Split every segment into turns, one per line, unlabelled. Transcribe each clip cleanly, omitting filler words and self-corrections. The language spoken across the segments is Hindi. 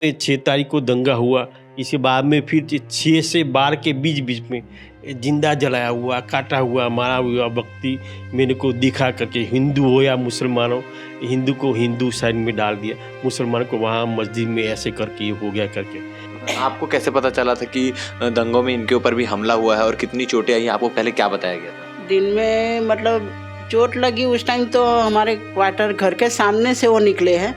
6 तारीख को दंगा हुआ। इसके बाद में फिर 6 से 12 के बीच में जिंदा जलाया हुआ, काटा हुआ, मारा हुआ व्यक्ति मेरे को दिखा करके, हिंदू हो या मुसलमान हो, हिंदू को हिंदू साइड में डाल दिया, मुसलमान को वहाँ मस्जिद में ऐसे करके ये हो गया करके।
आपको कैसे पता चला था कि दंगों में इनके ऊपर भी हमला हुआ है और कितनी चोटें आई? आपको पहले क्या बताया गया था?
दिन में मतलब चोट लगी उस टाइम तो हमारे क्वार्टर घर के सामने से वो निकले हैं,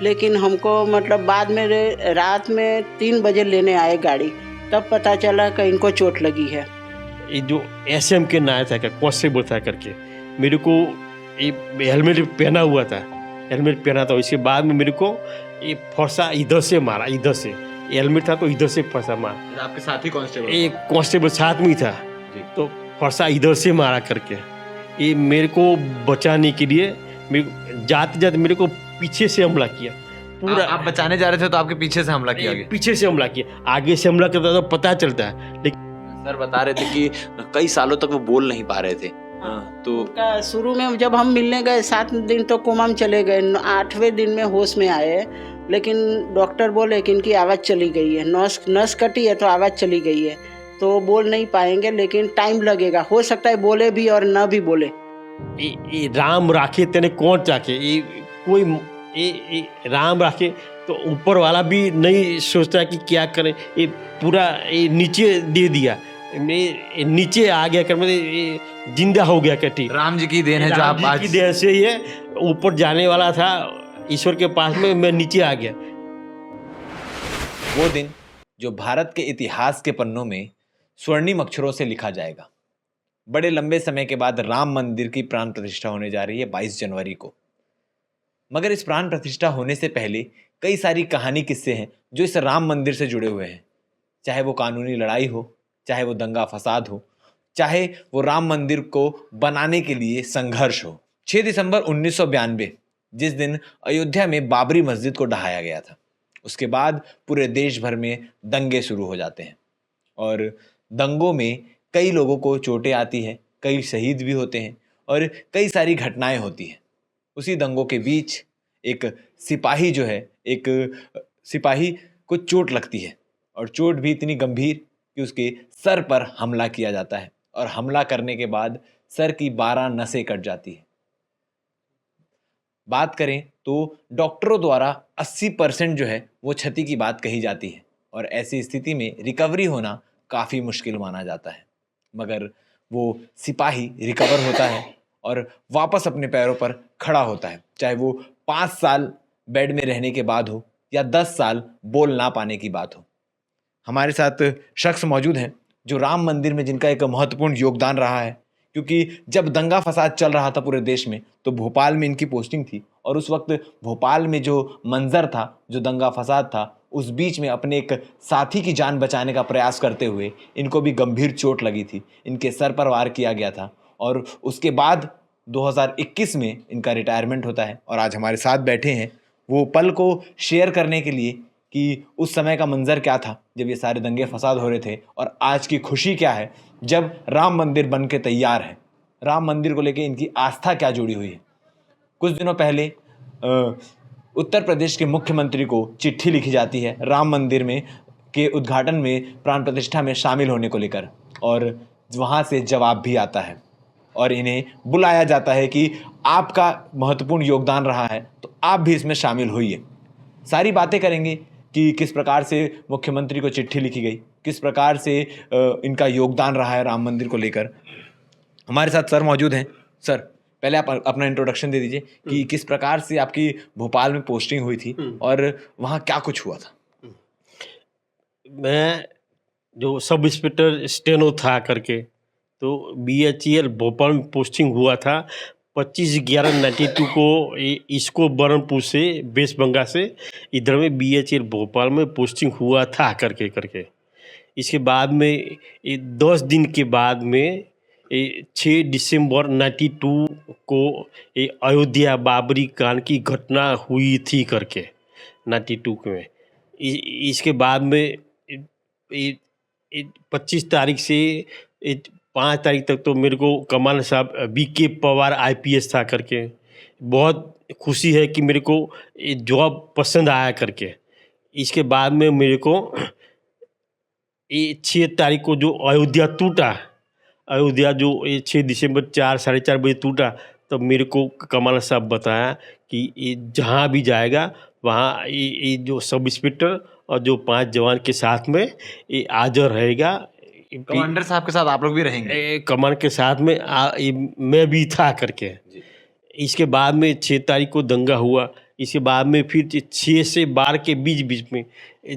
लेकिन हमको मतलब बाद में रात में 3 बजे लेने आए गाड़ी, तब पता चला कि इनको चोट लगी है।
ये जो SM के नाया था क्या कांस्टेबल था करके, मेरे को ये हेलमेट पहना हुआ था, हेलमेट पहना था। इसके बाद में मेरे को ये फरसा इधर से मारा, इधर से हेलमेट था तो इधर से फरसा मारा।
आपके साथी कांस्टेबल?
एक कांस्टेबल साथ में ही था तो फरसा इधर से मारा करके, ये मेरे को बचाने के लिए जाते जाते मेरे को पीछे से हमला किया पूरा।
आप बचाने जा रहे थे तो आपके पीछे से हमला किया गया?
पीछे से हमला किया, आगे से हमला करता तो पता चलता है, लेकिन
सर बता रहे थे कि कई सालों तक वो बोल नहीं पा रहे थे। तो
शुरू में जब हम मिलने गए 7 दिन तो कोमा में चले गए, 8वें दिन में होश में आए, लेकिन डॉक्टर बोले कि इनकी आवाज़ चली गई है, नस कटी है तो आवाज़ चली गई है, तो बोल नहीं पाएंगे, लेकिन टाइम लगेगा, हो सकता है बोले भी और न भी बोले।
ये राम राखे तेने कौन चाखे, ये कोई ये राम राखे तो ऊपर वाला भी नहीं सोचता कि क्या करें, ये पूरा ये नीचे दे दिया, मैं नीचे आ गया कर, मतलब जिंदा हो गया कटी।
राम जी की देन है जो आप आज
की देन से ये ऊपर जाने वाला था ईश्वर के पास में, मैं नीचे आ गया।
वो दिन जो भारत के इतिहास के पन्नों में स्वर्णिम अक्षरों से लिखा जाएगा। बड़े लंबे समय के बाद राम मंदिर की प्राण प्रतिष्ठा होने जा रही है 22 जनवरी को। मगर इस प्राण प्रतिष्ठा होने से पहले कई सारी कहानी किस्से हैं जो इस राम मंदिर से जुड़े हुए हैं। चाहे वो कानूनी लड़ाई हो, चाहे वो दंगा फसाद हो, चाहे वो राम मंदिर को बनाने के लिए संघर्ष हो। 6 दिसंबर 1992 जिस दिन अयोध्या में बाबरी मस्जिद को ढहाया गया था, उसके बाद पूरे देश भर में दंगे शुरू हो जाते हैं और दंगों में कई लोगों को चोटें आती हैं, कई शहीद भी होते हैं और कई सारी घटनाएं होती हैं। उसी दंगों के बीच एक सिपाही जो है, एक सिपाही को चोट लगती है और चोट भी इतनी गंभीर कि उसके सर पर हमला किया जाता है और हमला करने के बाद सर की 12 नसें कट जाती है। बात करें तो डॉक्टरों द्वारा 80% जो है वो क्षति की बात कही जाती है और ऐसी स्थिति में रिकवरी होना काफ़ी मुश्किल माना जाता है। मगर वो सिपाही रिकवर होता है और वापस अपने पैरों पर खड़ा होता है, चाहे वो 5 साल बेड में रहने के बाद हो या 10 साल बोल ना पाने की बात हो। हमारे साथ शख्स मौजूद हैं जो राम मंदिर में जिनका एक महत्वपूर्ण योगदान रहा है, क्योंकि जब दंगा फसाद चल रहा था पूरे देश में तो भोपाल में इनकी पोस्टिंग थी और उस वक्त भोपाल में जो मंजर था, जो दंगा फसाद था, उस बीच में अपने एक साथी की जान बचाने का प्रयास करते हुए इनको भी गंभीर चोट लगी थी, इनके सर पर वार किया गया था और उसके बाद 2021 में इनका रिटायरमेंट होता है और आज हमारे साथ बैठे हैं वो पल को शेयर करने के लिए कि उस समय का मंजर क्या था जब ये सारे दंगे फसाद हो रहे थे और आज की खुशी क्या है जब राम मंदिर बन के तैयार है। राम मंदिर को लेके इनकी आस्था क्या जुड़ी हुई है। कुछ दिनों पहले उत्तर प्रदेश के मुख्यमंत्री को चिट्ठी लिखी जाती है राम मंदिर में के उद्घाटन में, प्राण प्रतिष्ठा में शामिल होने को लेकर, और वहाँ से जवाब भी आता है और इन्हें बुलाया जाता है कि आपका महत्वपूर्ण योगदान रहा है तो आप भी इसमें शामिल होइए। सारी बातें करेंगे कि किस प्रकार से मुख्यमंत्री को चिट्ठी लिखी गई, किस प्रकार से इनका योगदान रहा है राम मंदिर को लेकर। हमारे साथ सर मौजूद हैं। सर पहले आप अपना इंट्रोडक्शन दे दीजिए कि किस प्रकार से आपकी भोपाल में पोस्टिंग हुई थी और वहाँ क्या कुछ हुआ था।
मैं जो सब इंस्पेक्टर स्टेनो था करके, तो BHEL भोपाल में पोस्टिंग हुआ था 25/11/92 को। इसको बरनपुर से, वेस्ट बंगाल से इधर में BHEL भोपाल में पोस्टिंग हुआ था करके। इसके बाद में 10 दिन के बाद में 6 दिसंबर 92 को अयोध्या बाबरी कांड की घटना हुई थी करके 92 में। इसके बाद में 25 तारीख से 5 तारीख तक तो मेरे को कमाल साहब BK पवार IPS था करके, बहुत खुशी है कि मेरे को ये जॉब पसंद आया करके। इसके बाद में मेरे को ये 6 तारीख को जो अयोध्या टूटा, अयोध्या जो ये 6 दिसंबर 4 साढ़े 4 बजे टूटा, तब मेरे को कमाल साहब बताया कि ये जहाँ भी जाएगा वहाँ ये जो सब इंस्पेक्टर और जो 5 जवान के साथ में ये हाजिर रहेगा।
कमांडर साहब के साथ आप लोग भी रहेंगे?
कमान के साथ में मैं भी था करके। इसके बाद में 6 तारीख को दंगा हुआ। इसके बाद में फिर 6 से 12 के बीच में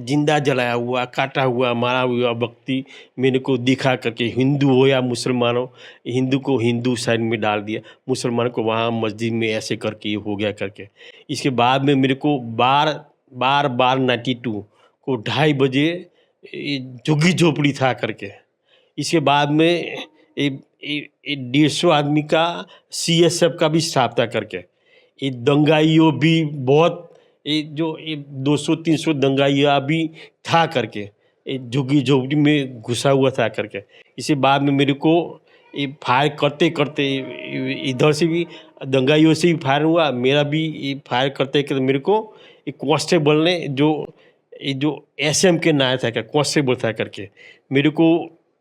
जिंदा जलाया हुआ, काटा हुआ, मारा हुआ व्यक्ति मेरे को दिखा करके, हिंदू हो या मुसलमान हो, हिंदू को हिंदू साइड में डाल दिया, मुसलमान को वहाँ मस्जिद में ऐसे करके ये हो गया करके। इसके बाद में मेरे को बार 92 को 2:30 बजे झुग्गी झोपड़ी था करके। इसके बाद में 150 आदमी का CSF का भी स्टाफ था करके। ये दंगाइयों भी बहुत, ये जो 200-300 दंगाइया भी था करके, ये झुग्गी झोपड़ी में घुसा हुआ था करके। इसके बाद में मेरे को ये फायर करते करते इधर से भी दंगाइयों से भी फायर हुआ, मेरा भी ये फायर करते करते मेरे को एक कांस्टेबल ने जो SM के नायर था क्या, कांस्टेबल था करके, मेरे को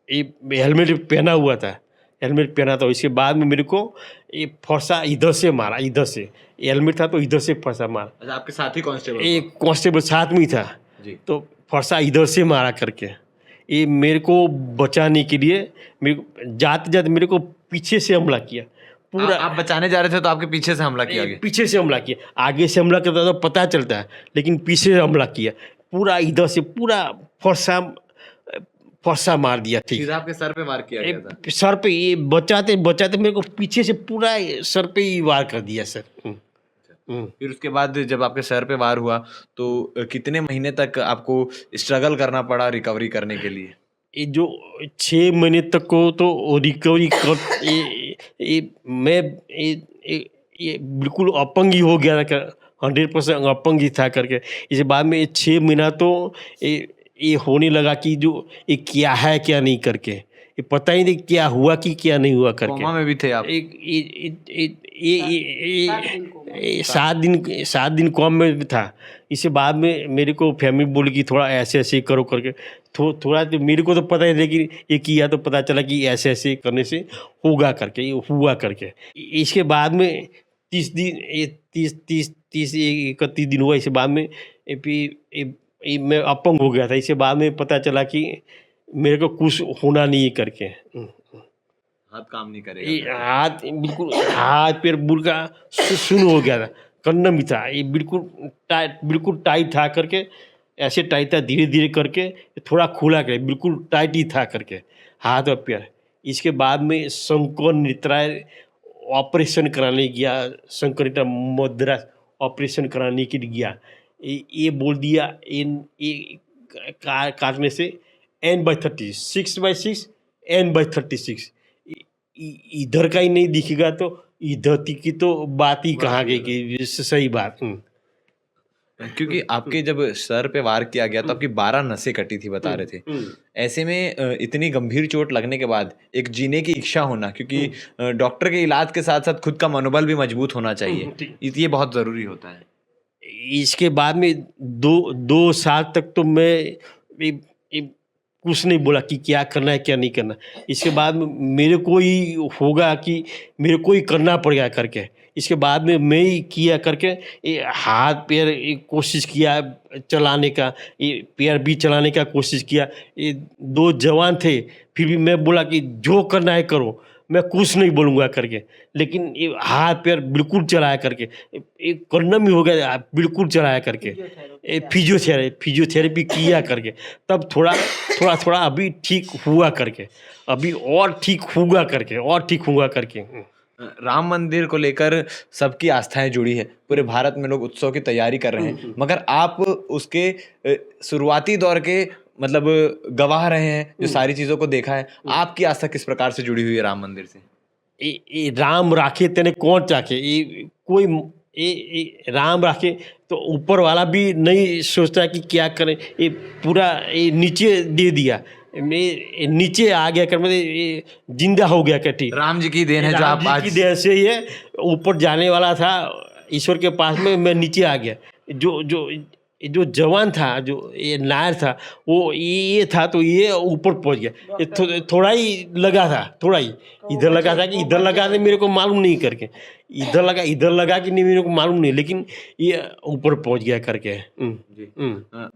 ये हेलमेट पहना हुआ था, हेलमेट पहना था। इसके बाद में मेरे को ये फरसा इधर से मारा, इधर से हेलमेट था तो इधर से फरसा मारा।
अच्छा, आपके साथी कांस्टेबल?
एक कांस्टेबल साथ में ही था
जी।
तो फरसा इधर से मारा करके, ये मेरे को बचाने के लिए जाते जाते मेरे को पीछे से हमला किया पूरा।
आप बचाने जा रहे थे तो आपके पीछे से हमला किया गया?
पीछे से हमला किया, आगे से हमला करता तो पता चलता है, लेकिन पीछे से हमला किया पूरा, इधर से पूरा फरसा मार दिया। ठीक,
सीधा आपके सर पे वार किया गया था?
सर पे, ये बचाते बचाते मेरे को पीछे से पूरा सर पे ही वार कर दिया सर।
फिर उसके बाद जब आपके सर पे वार हुआ तो कितने महीने तक आपको स्ट्रगल करना पड़ा रिकवरी करने के लिए?
ये जो 6 महीने तक को तो रिकवरी कर, ये बिल्कुल अपंग ही हो गया था, 100% अपंग ही था करके। इसके बाद में 6 महीना तो ये होने लगा कि जो ये क्या है क्या नहीं करके, ये पता ही नहीं क्या हुआ कि क्या नहीं हुआ करके।
कोमा में भी थे आप?
7 दिन कॉम में भी था। इसके बाद में मेरे को फैमिली बोली कि थोड़ा ऐसे ऐसे करो करके, थोड़ा तो मेरे को तो पता है, लेकिन ये किया तो पता चला कि ऐसे ऐसे करने से होगा करके, ये हुआ करके। इसके बाद में 31 दिन हुआ। इसके बाद में मैं अपंग हो गया था। इसके बाद में पता चला कि मेरे को कुछ होना नहीं है करके,
हाथ काम नहीं करेगा,
हाथ बिल्कुल, हाथ पैर बुलका सुन हो गया था, करना भी था, ये बिल्कुल टाइट था करके, ऐसे टाइट था, धीरे धीरे करके थोड़ा खुला करे, बिल्कुल टाइट ही था करके हाथ और पैर। इसके बाद में शंकर नित्राय ऑपरेशन कराने गया, शंकर नित्राय मद्रास ऑपरेशन कराने के लिए गया। ये बोल दिया काटने से N/36, 6/6, N/36, इधर का ही नहीं दिखेगा तो इधर की तो बात ही कहाँ गई कि सही बात।
क्योंकि आपके जब सर पे वार किया गया तो आपकी 12 नसें कटी थी बता रहे थे। ऐसे में इतनी गंभीर चोट लगने के बाद एक जीने की इच्छा होना, क्योंकि डॉक्टर के इलाज के साथ साथ खुद का मनोबल भी मजबूत होना चाहिए, ये बहुत ज़रूरी होता है।
इसके बाद में 2 साल तक तो मैं कुछ नहीं बोला कि क्या करना है क्या नहीं करना। इसके बाद में मेरे को ही होगा कि मेरे को ही करना पड़ेगा करके, इसके बाद में मैं ही किया करके ये हाथ पैर कोशिश किया चलाने का, ये पैर भी चलाने का कोशिश किया। ये 2 जवान थे, फिर भी मैं बोला कि जो करना है करो, मैं कुछ नहीं बोलूँगा करके, लेकिन ये हाथ पैर बिल्कुल चलाया करके, एक करना भी हो गया, बिल्कुल चलाया करके, फिजियोथेरेपी किया करके, तब थोड़ा अभी ठीक हुआ करके, अभी और ठीक होगा करके, और ठीक होगा करके।
राम मंदिर को लेकर सबकी आस्थाएं जुड़ी है, पूरे भारत में लोग उत्सव की तैयारी कर रहे हैं, मगर आप उसके शुरुआती दौर के मतलब गवाह रहे हैं, जो सारी चीज़ों को देखा है। आपकी आस्था किस प्रकार से जुड़ी हुई है राम मंदिर से?
ये राम राखे तेने कौन चाखे, ये कोई राम राखे तो ऊपर वाला भी नहीं सोचता कि क्या करें, ये पूरा ये नीचे दे दिया, मैं नीचे आ गया कर, मतलब जिंदा हो गया क्या। ठीक,
राम जी की देन है जो आप आज
की देन से ये ऊपर जाने वाला था ईश्वर के पास में, मैं नीचे आ गया। जो ये जो जवान था, जो ये नायर था, वो ये था तो ये ऊपर पहुंच गया। ये थोड़ा ही लगा था, थोड़ा ही इधर लगा था कि इधर लगा था, मेरे को मालूम नहीं करके इधर लगा कि नहीं मेरे को मालूम नहीं, लेकिन ये ऊपर पहुंच गया करके।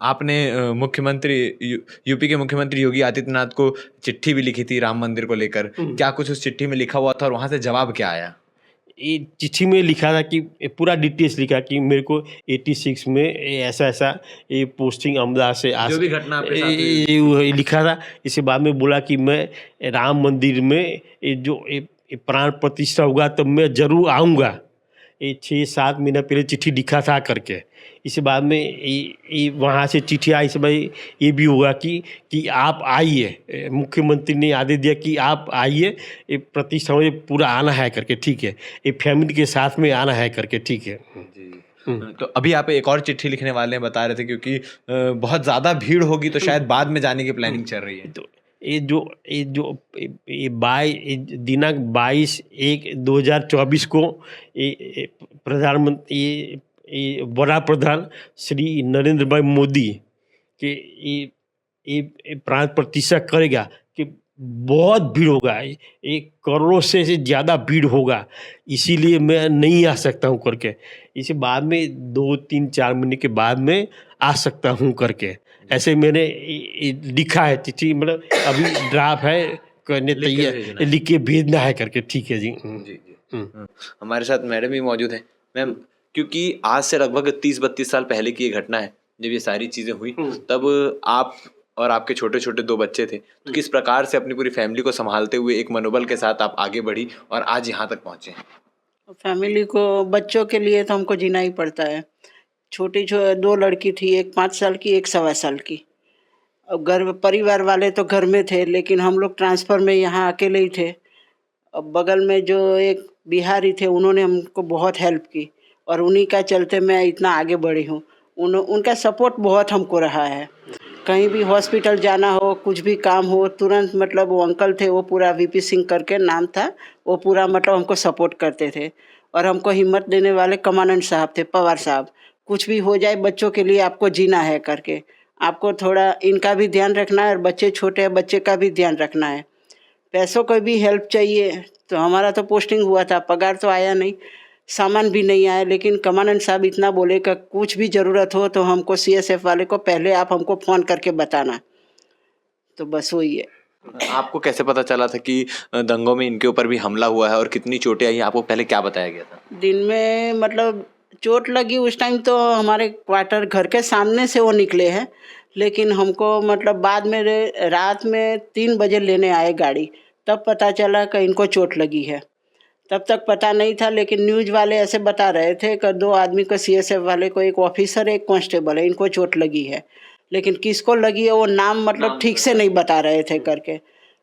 आपने मुख्यमंत्री यूपी के मुख्यमंत्री योगी आदित्यनाथ को चिट्ठी भी लिखी थी राम मंदिर को लेकर। क्या कुछ उस चिट्ठी में लिखा हुआ था और वहां से जवाब क्या आया?
ये चिट्ठी में लिखा था कि पूरा डिटेल्स लिखा कि मेरे को 86 में ऐसा ऐसा ये पोस्टिंग अमदा से
जो भी घटना आपके साथ हुई।
ये लिखा था। इसके बाद में बोला कि मैं राम मंदिर में ये प्राण प्रतिष्ठा होगा तब मैं जरूर आऊँगा। ये 6-7 महीना पहले चिट्ठी लिखा था करके। इसके बाद में ये वहाँ से चिट्ठी आई, इस भाई ये भी हुआ कि आप आइए, मुख्यमंत्री ने आदेश दिया कि आप आइए, ये प्रतिष्ठा में पूरा आना है करके, ठीक है, ये फैमिली के साथ में आना है करके, ठीक है।
तो अभी आप एक और चिट्ठी लिखने वाले हैं बता रहे थे, क्योंकि बहुत ज़्यादा भीड़ होगी तो शायद बाद में जाने की प्लानिंग चल रही है।
तो दिनांक 22/1/2024 को ये प्रधानमंत्री ये बड़ा प्रधान श्री नरेंद्र भाई मोदी के ये प्राण प्रतिष्ठा करेगा कि बहुत भीड़ होगा, 1 करोड़ से ज़्यादा भीड़ होगा, इसीलिए मैं नहीं आ सकता हूँ करके। इसे बाद में 2-3-4 महीने के बाद में आ सकता हूँ करके, ऐसे मैंने लिखा है चिट्ठी, मतलब अभी ड्राफ्ट है, करने तैयार, लिख के भेजना है करके, ठीक है जी।
हमारे साथ मैडम भी मौजूद हैं। मैम, क्योंकि आज से लगभग 30-32 साल पहले की ये घटना है जब ये सारी चीज़ें हुई, तब आप और आपके छोटे छोटे 2 बच्चे थे, तो किस प्रकार से अपनी पूरी फैमिली को संभालते हुए एक मनोबल के साथ आप आगे बढ़ी और आज यहाँ तक पहुँचे हैं?
फैमिली को, बच्चों के लिए तो हमको जीना ही पड़ता है। छोटी 2 लड़की थी, एक 5 साल की, एक 1.25 साल की। अब घर परिवार वाले तो घर में थे, लेकिन हम लोग ट्रांसफ़र में यहाँ अकेले ही थे। अब बगल में जो एक बिहारी थे, उन्होंने हमको बहुत हेल्प की और उन्हीं का चलते मैं इतना आगे बढ़ी हूँ। उनका सपोर्ट बहुत हमको रहा है। कहीं भी हॉस्पिटल जाना हो, कुछ भी काम हो, तुरंत मतलब वो अंकल थे, वो पूरा वीपी सिंह करके नाम था, वो पूरा मतलब हमको सपोर्ट करते थे। और हमको हिम्मत देने वाले कमांडेंट साहब थे, पवार साहब, कुछ भी हो जाए बच्चों के लिए आपको जीना है करके। आपको थोड़ा इनका भी ध्यान रखना है और बच्चे छोटे हैं, बच्चे का भी ध्यान रखना है। पैसों का भी हेल्प चाहिए तो हमारा तो पोस्टिंग हुआ था, पगार तो आया नहीं, सामान भी नहीं आया, लेकिन कमांडेंट साहब इतना बोले कि कुछ भी ज़रूरत हो तो हमको सीएसएफ वाले को पहले आप हमको फ़ोन करके बताना। तो बस वही है।
आपको कैसे पता चला था कि दंगों में इनके ऊपर भी हमला हुआ है और कितनी चोटें आई, आपको पहले क्या बताया गया था?
दिन में मतलब चोट लगी उस टाइम तो हमारे क्वार्टर घर के सामने से वो निकले हैं, लेकिन हमको मतलब बाद में रात में 3 बजे लेने आए गाड़ी, तब पता चला कि इनको चोट लगी है। तब तक पता नहीं था, लेकिन न्यूज़ वाले ऐसे बता रहे थे कि 2 आदमी को, सीएसएफ वाले को, एक ऑफिसर एक कांस्टेबल है, इनको चोट लगी है, लेकिन किसको लगी है वो नाम मतलब ठीक से नहीं बता रहे थे करके।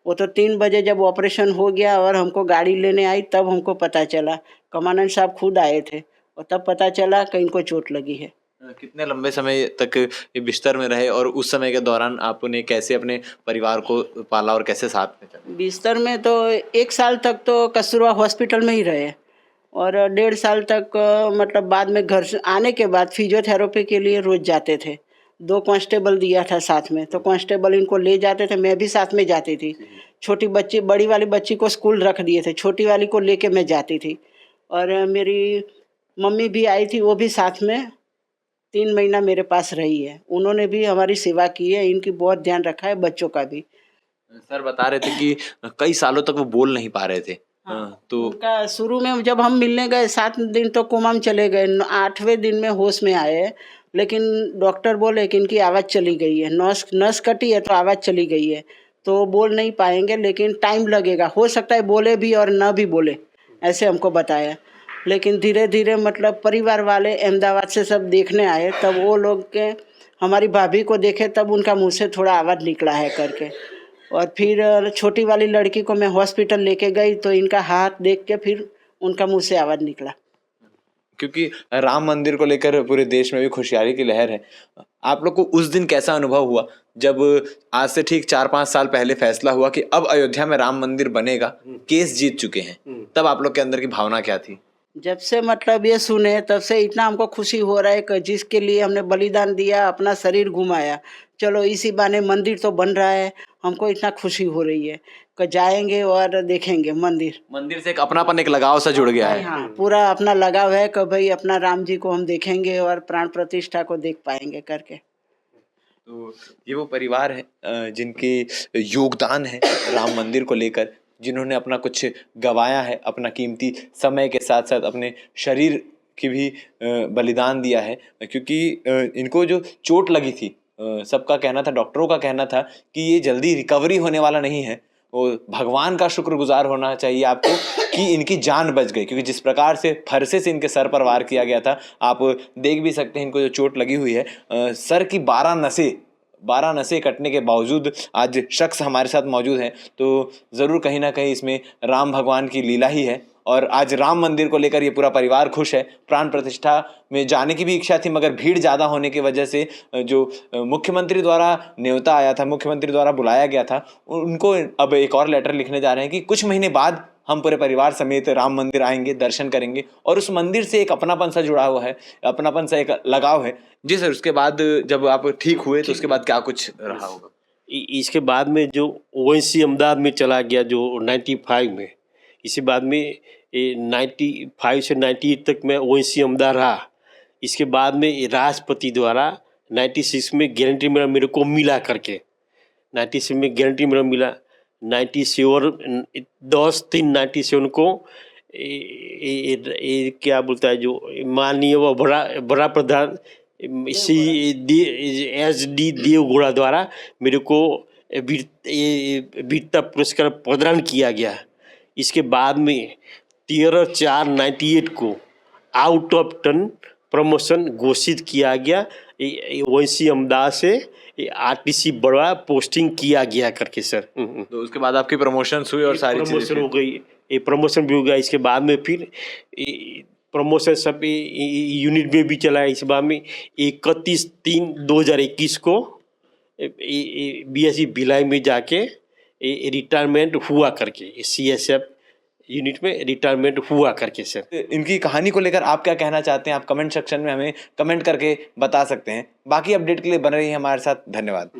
वो तो 3 बजे जब ऑपरेशन हो गया और हमको गाड़ी लेने आई तब हमको पता चला, कमांडेंट साहब खुद आए थे और तब पता चला कि इनको चोट लगी है।
कितने लंबे समय तक ये बिस्तर में रहे और उस समय के दौरान आपने कैसे अपने परिवार को पाला और कैसे साथ में चले?
बिस्तर में तो 1 साल तक तो कस्तूरबा हॉस्पिटल में ही रहे और 1.5 साल तक मतलब बाद में घर से आने के बाद फिजियोथेरेपी के लिए रोज़ जाते थे। 2 कांस्टेबल दिया था साथ में, तो कांस्टेबल इनको ले जाते थे, मैं भी साथ में जाती थी। छोटी बच्ची, बड़ी वाली बच्ची को स्कूल रख दिए थे, छोटी वाली को लेके मैं जाती थी। और मेरी मम्मी भी आई थी, वो भी साथ में 3 महीना मेरे पास रही है। उन्होंने भी हमारी सेवा की है, इनकी बहुत ध्यान रखा है, बच्चों का भी।
सर बता रहे थे कि कई सालों तक वो बोल नहीं पा रहे थे। तो
उनका शुरू में जब हम मिलने गए 7 दिन तो कोमा में चले गए, 8वें दिन में होश में आए, लेकिन डॉक्टर बोले कि इनकी आवाज़ चली गई है, नस कटी है तो आवाज़ चली गई है, तो बोल नहीं पाएंगे, लेकिन टाइम लगेगा, हो सकता है बोले भी और ना भी बोले, ऐसे हमको बताया। लेकिन धीरे धीरे मतलब परिवार वाले अहमदाबाद से सब देखने आए, तब वो लोग के हमारी भाभी को देखे, तब उनका मुँह से थोड़ा आवाज़ निकला है करके। और फिर छोटी वाली लड़की को मैं हॉस्पिटल लेके गई तो इनका हाथ देख के फिर उनका मुँह से आवाज़ निकला।
क्योंकि राम मंदिर को लेकर पूरे देश में भी खुशहाली की लहर है, आप लोग को उस दिन कैसा अनुभव हुआ जब आज से ठीक 4-5 साल पहले फैसला हुआ कि अब अयोध्या में राम मंदिर बनेगा, केस जीत चुके हैं, तब आप लोग के अंदर की भावना क्या थी?
जब से मतलब ये सुने तब से इतना हमको खुशी हो रहा है कि जिसके लिए हमने बलिदान दिया, अपना शरीर घुमाया, चलो इसी बहाने मंदिर तो बन रहा है, हमको इतना खुशी हो रही है कि जाएंगे और देखेंगे मंदिर।
मंदिर से एक अपनापन, एक लगाव सा जुड़ गया है।
हाँ, पूरा अपना लगाव है कि भाई अपना राम जी को हम देखेंगे और प्राण प्रतिष्ठा को देख पाएंगे करके।
तो ये वो परिवार है जिनके योगदान है राम मंदिर को लेकर, जिन्होंने अपना कुछ गंवाया है, अपना कीमती समय के साथ साथ अपने शरीर की भी बलिदान दिया है, क्योंकि इनको जो चोट लगी थी, सबका कहना था, डॉक्टरों का कहना था कि ये जल्दी रिकवरी होने वाला नहीं है। वो भगवान का शुक्रगुजार होना चाहिए आपको कि इनकी जान बच गई, क्योंकि जिस प्रकार से फरसे से इनके सर पर वार किया गया था, आप देख भी सकते हैं इनको जो चोट लगी हुई है, सर की 12 नसें कटने के बावजूद आज शख्स हमारे साथ मौजूद हैं। तो ज़रूर कहीं ना कहीं इसमें राम भगवान की लीला ही है। और आज राम मंदिर को लेकर ये पूरा परिवार खुश है। प्राण प्रतिष्ठा में जाने की भी इच्छा थी, मगर भीड़ ज़्यादा होने की वजह से जो मुख्यमंत्री द्वारा न्योता आया था, मुख्यमंत्री द्वारा बुलाया गया था, उनको अब एक और लेटर लिखने जा रहे हैं कि कुछ महीने बाद हम पूरे परिवार समेत राम मंदिर आएंगे, दर्शन करेंगे, और उस मंदिर से एक अपनापन सा जुड़ा हुआ है, अपनापन सा एक लगाव है। जी सर, उसके बाद जब आप ठीक हुए तो उसके बाद क्या कुछ रहा होगा?
इसके बाद में जो ओवैसी अहमदाबाद में चला गया जो 95 में, इसके बाद में 95 से 98 तक मैं ओवैसी अहमदाबाद रहा। इसके बाद में ये राष्ट्रपति द्वारा 96 में गारंटी मेरे को मिला करके, 96 में गारंटी मिला। 97 10/3/97 को क्या बोलता है जो माननीय व बड़ा प्रधान SD देवगौड़ा द्वारा मेरे को वीरता पुरस्कार प्रदान किया गया। इसके बाद में 13/4/98 को आउट ऑफ टर्न प्रमोशन घोषित किया गया। ओवैसी अहमदाबाद से RTC बड़ा पोस्टिंग किया गया करके सर।
तो उसके बाद आपकी प्रमोशन हुई और सारी
प्रमोशन हो गई, ये प्रमोशन भी हो गया। इसके बाद में फिर प्रमोशन सब यूनिट में भी चला है। इस बार में 31/3/2021 को BSc भिलाई में जाके रिटायरमेंट हुआ करके, CSF यूनिट में रिटायरमेंट हुआ करके सर।
इनकी कहानी को लेकर आप क्या कहना चाहते हैं, आप कमेंट सेक्शन में हमें कमेंट करके बता सकते हैं। बाकी अपडेट के लिए बने रहिए हमारे साथ। धन्यवाद।